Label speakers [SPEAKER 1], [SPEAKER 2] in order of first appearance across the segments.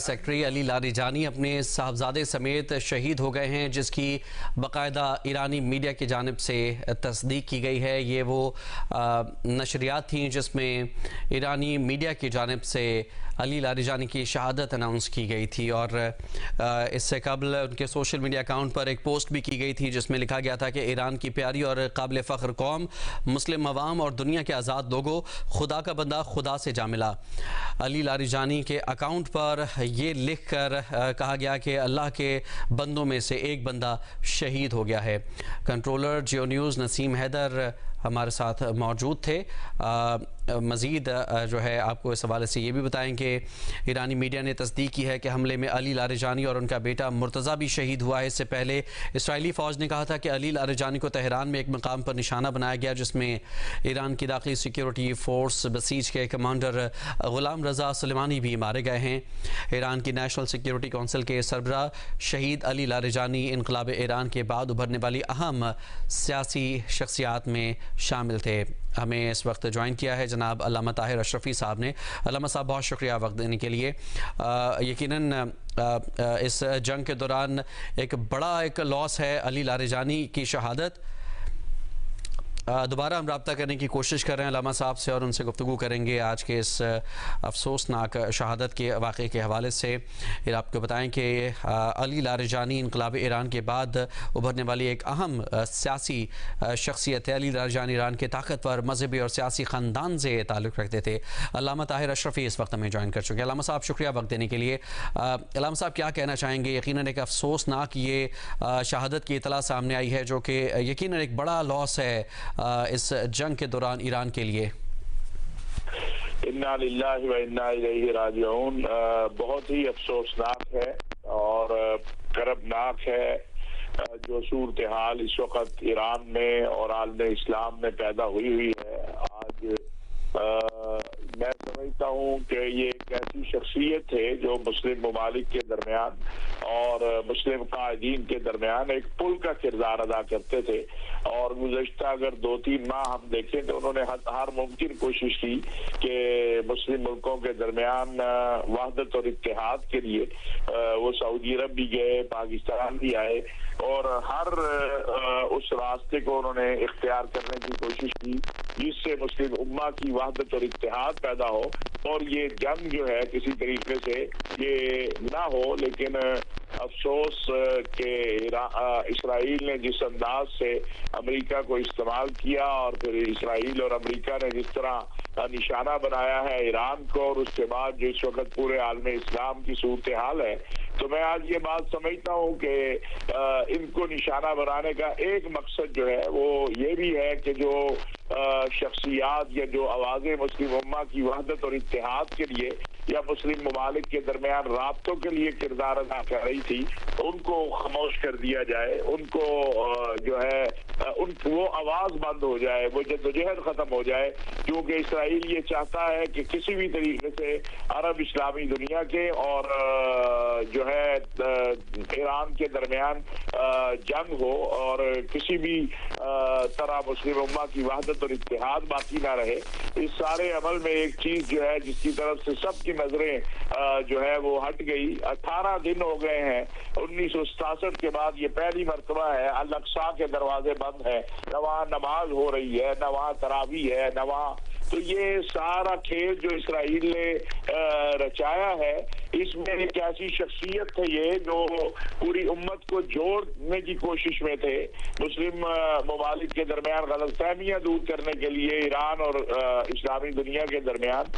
[SPEAKER 1] Secretary Ali Larijani अपने साहबजादे समेत शहीद हो गए हैं, जिसकी बाकायदा ईरानी मीडिया की जानिब से तस्दीक की गई है। ये वो नशरियात थीं जिसमें ईरानी मीडिया की जानिब से अली लारिजानी की शहादत अनाउंस की गई थी और इससे कबल उनके सोशल मीडिया अकाउंट पर एक पोस्ट भी की गई थी जिसमें लिखा गया था कि ईरान की प्यारी और काबिल फ़ख्र कौम, मुस्लिम अवाम और दुनिया के आज़ाद लोगों, खुदा का बंदा खुदा से जा मिला। अली लारिजानी के अकाउंट पर ये लिख कर कहा गया कि अल्लाह के बंदों में से एक बंदा शहीद हो गया है। कंट्रोलर जियो न्यूज़ नसीम हैदर हमारे साथ मौजूद थे। मज़ीद जो है आपको इस हवाले से ये भी बताएं कि ईरानी मीडिया ने तस्दीक की है कि हमले में अली लारिजानी और उनका बेटा मुर्तज़ा भी शहीद हुआ है। इससे पहले इसराइली फ़ौज ने कहा था कि अली लारिजानी को तेहरान में एक मकाम पर निशाना बनाया गया, जिसमें ईरान की दाखिली सिक्योरिटी फोर्स बसीज के कमांडर ग़ुलाम रज़ा सुलेमानी भी मारे गए हैं। ईरान की नेशनल सिक्योरिटी कौंसिल के सरबराह शहीद अली लारिजानी इनक़लाब ईरान के बाद उभरने वाली अहम सियासी शख्सियात में शामिल थे। हमें इस वक्त ज्वाइन किया है जनाब अल्लामा ताहिर अशरफ़ी साहब ने। अल्लामा साहब, बहुत शुक्रिया वक्त देने के लिए। यकीनन इस जंग के दौरान एक बड़ा लॉस है अली लारिजानी की शहादत। दोबारा हम रब्ता करने की कोशिश कर रहे हैं अल्लामा साहब से और उनसे गुफ्तगू करेंगे आज के इस अफसोसनाक शहादत के वाक़े के हवाले से। फिर आपको बताएं कि अली लारिजानी इनक़लाब ईरान के बाद उभरने वाली एक अहम सियासी शख्सियत है। अली लारिजानी ईरान के ताकतवर मजहबी और सियासी ख़ानदान से ताल्लुक़ रखते थे। अल्लामा ताहिर अशरफ़ी इस वक्त हमें ज्वाइन कर चुके हैं। अल्लामा साहब, शुक्रिया वक्त देने के लिए। अल्लामा साहब, क्या कहना चाहेंगे? यकीनन एक अफसोसनाक ये शहादत की इतला सामने आई है जो कि यकीनन एक बड़ा लॉस है इस जंग के दौरान ईरान के लिए।
[SPEAKER 2] इन्ना लिल्लाहि व इन्ना इलैहि राजिऊन। बहुत ही अफसोसनाक है और करबनाक है जो सूरत हाल इस वक्त ईरान में और आलम इस्लाम में पैदा हुई है। आज मैं समझता हूँ कि ये एक ऐसी शख्सियत है जो मुस्लिम ममालिक के दरमियान और मुस्लिम कायदीन के दरमियान एक पुल का किरदार अदा करते थे। और गुज़श्ता अगर 2-3 माह हम देखें तो उन्होंने हर मुमकिन कोशिश की कि मुस्लिम मुल्कों के दरमियान वहदत और इत्तेहाद के लिए वो सऊदी अरब भी गए, पाकिस्तान भी आए और हर उस रास्ते को उन्होंने इख्तियार करने की कोशिश की जिससे मुस्लिम उम्मा की वहदत और इत्तेहाद पैदा हो और ये जंग जो है किसी तरीके से ये ना हो। लेकिन अफसोस के इसराइल ने जिस अंदाज से अमेरिका को इस्तेमाल किया और फिर इसराइल और अमेरिका ने जिस तरह निशाना बनाया है ईरान को और उसके बाद जो इस वक्त पूरे आलम इस्लाम की सूरत हाल है, तो मैं आज ये बात समझता हूँ कि इनको निशाना बनाने का एक मकसद जो है वो ये भी है कि जो शख्सियात या जो आवाज़ें मुस्लिम उम्मा की वहदत और इत्तेहाद के लिए या मुस्लिम ममालिक के दरमियान राब्तों के लिए किरदार अदा कर रही थी, उनको खामोश कर दिया जाए, उनको जो है वो आवाज़ बंद हो जाए, वो जद्दोजहद ख़त्म हो जाए। क्योंकि इसराइल ये चाहता है कि किसी भी तरीके से अरब इस्लामी दुनिया के और जो है ईरान के दरमियान जंग हो और किसी भी तरह मुस्लिम उम्मा की वहदत और इत्तेहाद बाकी ना रहे। इस सारे अमल में एक चीज़ जो है जिसकी तरफ से सबकी नजरें जो है वो हट गई। 18 दिन हो गए हैं 1967 के बाद ये पहली मरतबा है अल अक्सा के दरवाजे बंद है, न वहाँ नमाज हो रही है, न वहाँ तरावी है, न वहाँ। तो ये सारा खेल जो इसराइल ने रचाया है, इसमें एक ऐसी शख्सियत थे ये जो पूरी उम्मत को जोड़ने की कोशिश में थे, मुस्लिम ममालिक के दरमियान गलतफहमियां दूर करने के लिए ईरान और इस्लामी दुनिया के दरमियान।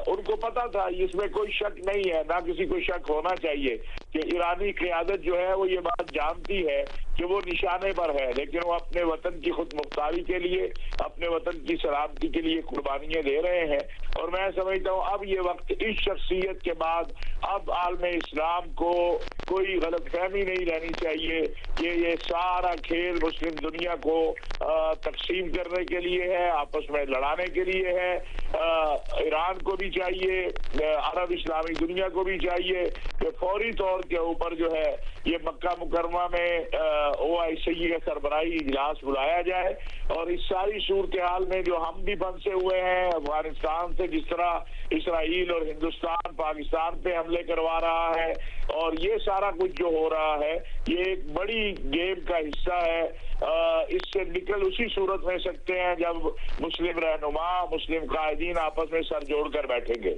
[SPEAKER 2] उनको पता था, इसमें कोई शक नहीं है, ना किसी को शक होना चाहिए कि ईरानी क़यादत जो है वो ये बात जानती है कि वो निशाने पर है, लेकिन वो अपने वतन की खुद मुख्तारी के लिए, अपने वतन की सलामती के लिए कुर्बानियां दे रहे हैं। और मैं समझता हूँ अब ये वक्त इस शख्सियत के बाद अब आलम इस्लाम को कोई गलतफहमी नहीं रहनी चाहिए कि ये सारा खेल मुस्लिम दुनिया को तकसीम करने के लिए है, आपस में लड़ाने के लिए है। ईरान को भी चाहिए, अरब इस्लामी दुनिया को भी चाहिए कि फौरी तौर दौड़ के ऊपर जो है ये मक्का मुकरमा में OIC का सरबराही इजलास बुलाया जाए और इस सारी सूरत हाल में जो हम भी फंसे हुए हैं अफगानिस्तान से, जिस तरह इसराइल और हिंदुस्तान पाकिस्तान पे हमले करवा रहा है और ये सारा कुछ जो हो रहा है ये एक बड़ी गेम का हिस्सा है। इससे निकल उसी सूरत में सकते हैं जब मुस्लिम रहनुमा, मुस्लिम कायदीन आपस में सर जोड़कर बैठेंगे।